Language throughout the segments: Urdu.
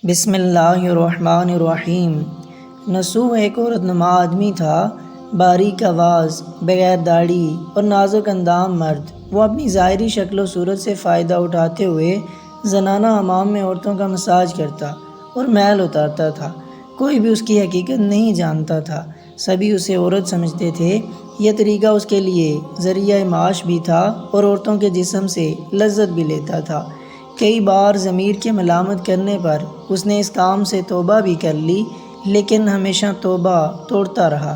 بسم اللہ الرحمن الرحیم۔ نسو ایک عورت نما آدمی تھا، باریک آواز، بغیر داڑھی اور نازک اندام مرد۔ وہ اپنی ظاہری شکل و صورت سے فائدہ اٹھاتے ہوئے زنانہ حمام میں عورتوں کا مساج کرتا اور میل اتارتا تھا۔ کوئی بھی اس کی حقیقت نہیں جانتا تھا، سبھی اسے عورت سمجھتے تھے۔ یہ طریقہ اس کے لیے ذریعہ معاش بھی تھا اور عورتوں کے جسم سے لذت بھی لیتا تھا۔ کئی بار ضمیر کے ملامت کرنے پر اس نے اس کام سے توبہ بھی کر لی، لیکن ہمیشہ توبہ توڑتا رہا۔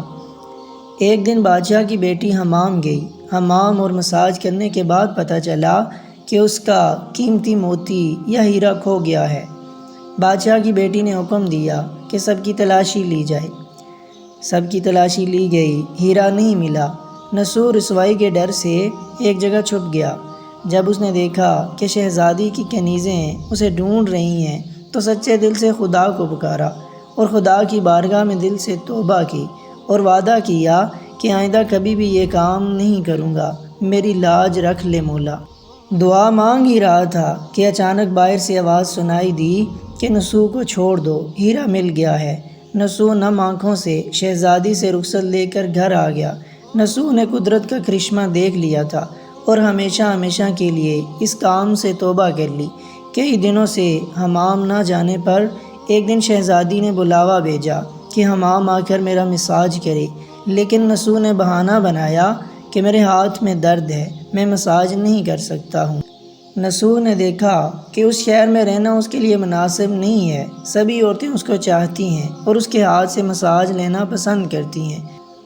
ایک دن بادشاہ کی بیٹی حمام گئی۔ حمام اور مساج کرنے کے بعد پتہ چلا کہ اس کا قیمتی موتی یا ہیرا کھو گیا ہے۔ بادشاہ کی بیٹی نے حکم دیا کہ سب کی تلاشی لی جائے۔ سب کی تلاشی لی گئی، ہیرا نہیں ملا۔ نسو رسوائی کے ڈر سے ایک جگہ چھپ گیا۔ جب اس نے دیکھا کہ شہزادی کی کنیزیں اسے ڈھونڈ رہی ہیں تو سچے دل سے خدا کو پکارا اور خدا کی بارگاہ میں دل سے توبہ کی اور وعدہ کیا کہ آئندہ کبھی بھی یہ کام نہیں کروں گا، میری لاج رکھ لے مولا۔ دعا مانگ ہی رہا تھا کہ اچانک باہر سے آواز سنائی دی کہ نسو کو چھوڑ دو، ہیرا مل گیا ہے۔ نسو نم آنکھوں سے شہزادی سے رخصت لے کر گھر آ گیا۔ نسو نے قدرت کا کرشمہ دیکھ لیا تھا اور ہمیشہ کے لیے اس کام سے توبہ کر لی۔ کئی دنوں سے حمام نہ جانے پر ایک دن شہزادی نے بلاوا بھیجا کہ حمام آ کر میرا مساج کرے، لیکن نسو نے بہانہ بنایا کہ میرے ہاتھ میں درد ہے، میں مساج نہیں کر سکتا ہوں۔ نسو نے دیکھا کہ اس شہر میں رہنا اس کے لیے مناسب نہیں ہے، سبھی عورتیں اس کو چاہتی ہیں اور اس کے ہاتھ سے مساج لینا پسند کرتی ہیں۔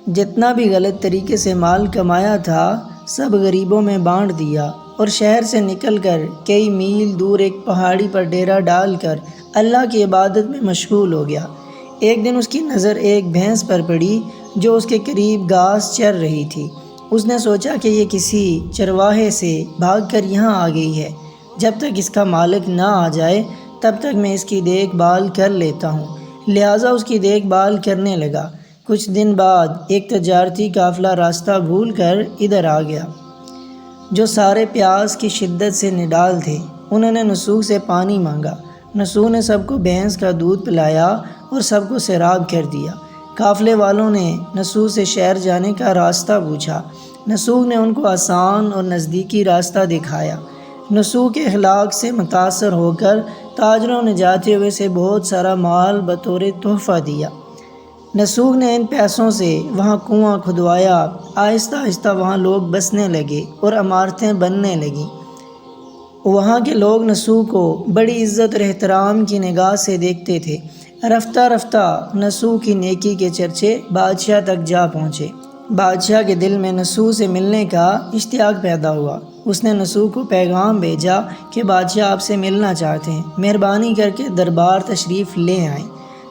جتنا بھی غلط طریقے سے مال کمایا تھا سب غریبوں میں بانٹ دیا اور شہر سے نکل کر کئی میل دور ایک پہاڑی پر ڈیرا ڈال کر اللہ کی عبادت میں مشغول ہو گیا۔ ایک دن اس کی نظر ایک بھینس پر پڑی جو اس کے قریب گھاس چر رہی تھی۔ اس نے سوچا کہ یہ کسی چرواہے سے بھاگ کر یہاں آ گئی ہے، جب تک اس کا مالک نہ آ جائے تب تک میں اس کی دیکھ بھال کر لیتا ہوں، لہٰذا اس کی دیکھ بھال کرنے لگا۔ کچھ دن بعد ایک تجارتی قافلہ راستہ بھول کر ادھر آ گیا، جو سارے پیاس کی شدت سے نڈال تھے۔ انہوں نے نسو سے پانی مانگا۔ نسو نے سب کو بھینس کا دودھ پلایا اور سب کو سیراب کر دیا۔ قافلے والوں نے نسو سے شہر جانے کا راستہ پوچھا۔ نسو نے ان کو آسان اور نزدیکی راستہ دکھایا۔ نسو کے اخلاق سے متاثر ہو کر تاجروں نے جاتے ہوئے سے بہت سارا مال بطور تحفہ دیا۔ نسو نے ان پیسوں سے وہاں کنواں کھدوایا۔ آہستہ آہستہ وہاں لوگ بسنے لگے اور عمارتیں بننے لگیں۔ وہاں کے لوگ نسو کو بڑی عزت اور احترام کی نگاہ سے دیکھتے تھے۔ رفتہ رفتہ نسو کی نیکی کے چرچے بادشاہ تک جا پہنچے۔ بادشاہ کے دل میں نسو سے ملنے کا اشتیاق پیدا ہوا۔ اس نے نسو کو پیغام بھیجا کہ بادشاہ آپ سے ملنا چاہتے ہیں، مہربانی کر کے دربار تشریف لے آئیں۔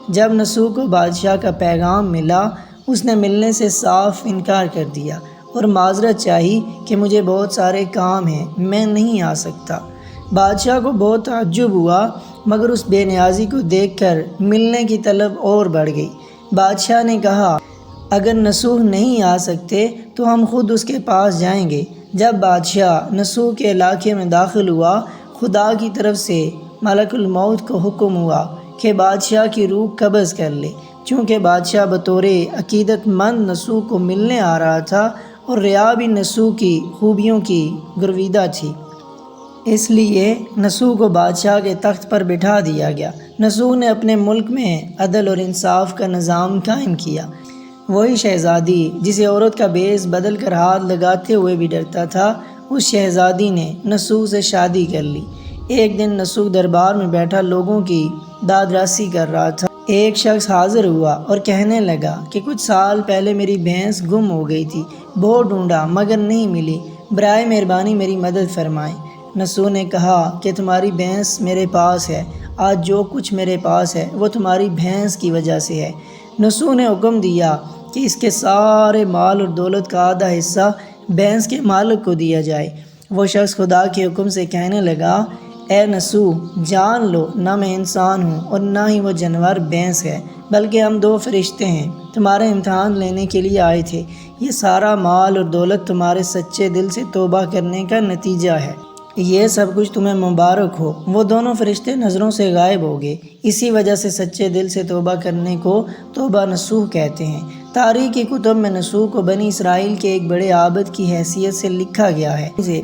جب نسو کو بادشاہ کا پیغام ملا اس نے ملنے سے صاف انکار کر دیا اور معذرت چاہی کہ مجھے بہت سارے کام ہیں، میں نہیں آ سکتا۔ بادشاہ کو بہت تعجب ہوا، مگر اس بے نیازی کو دیکھ کر ملنے کی طلب اور بڑھ گئی۔ بادشاہ نے کہا اگر نسو نہیں آ سکتے تو ہم خود اس کے پاس جائیں گے۔ جب بادشاہ نسو کے علاقے میں داخل ہوا خدا کی طرف سے ملک الموت کو حکم ہوا کہ بادشاہ کی روح قبض کر لے۔ چونکہ بادشاہ بطور عقیدت مند نسو کو ملنے آ رہا تھا اور رعا بھی نسو کی خوبیوں کی گرویدہ تھی، اس لیے نسو کو بادشاہ کے تخت پر بٹھا دیا گیا۔ نسو نے اپنے ملک میں عدل اور انصاف کا نظام قائم کیا۔ وہی شہزادی جسے عورت کا بیس بدل کر ہاتھ لگاتے ہوئے بھی ڈرتا تھا، اس شہزادی نے نسو سے شادی کر لی۔ ایک دن نسو دربار میں بیٹھا لوگوں کی داد رسی کر رہا تھا۔ ایک شخص حاضر ہوا اور کہنے لگا کہ کچھ سال پہلے میری بھینس گم ہو گئی تھی، بہت ڈھونڈا مگر نہیں ملی، برائے مہربانی میری مدد فرمائیں۔ نسو نے کہا کہ تمہاری بھینس میرے پاس ہے، آج جو کچھ میرے پاس ہے وہ تمہاری بھینس کی وجہ سے ہے۔ نسو نے حکم دیا کہ اس کے سارے مال اور دولت کا آدھا حصہ بھینس کے مالک کو دیا جائے۔ وہ شخص خدا کے حکم سے کہنے لگا اے نسو جان لو نہ میں انسان ہوں اور نہ ہی وہ جانور بھینس ہے، بلکہ ہم دو فرشتے ہیں، تمہارے امتحان لینے کے لیے آئے تھے۔ یہ سارا مال اور دولت تمہارے سچے دل سے توبہ کرنے کا نتیجہ ہے۔ یہ سب کچھ تمہیں مبارک ہو۔ وہ دونوں فرشتے نظروں سے غائب ہو گئے۔ اسی وجہ سے سچے دل سے توبہ کرنے کو توبہ نصوح کہتے ہیں۔ تاریخی کتب میں نصوح کو بنی اسرائیل کے ایک بڑے عابد کی حیثیت سے لکھا گیا ہے۔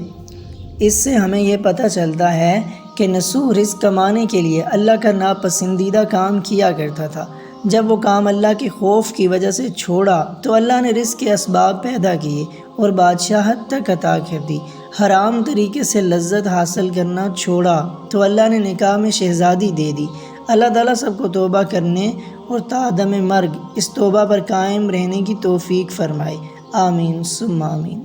اس سے ہمیں یہ پتہ چلتا ہے کہ نصوح رزق کمانے کے لیے اللہ کا ناپسندیدہ کام کیا کرتا تھا۔ جب وہ کام اللہ کے خوف کی وجہ سے چھوڑا تو اللہ نے رزق کے اسباب پیدا کیے اور بادشاہت تک عطا کر دی۔ حرام طریقے سے لذت حاصل کرنا چھوڑا تو اللہ نے نکاح میں شہزادی دے دی۔ اللہ تعالیٰ سب کو توبہ کرنے اور تا عدم مرگ اس توبہ پر قائم رہنے کی توفیق فرمائے۔ آمین ثم آمین۔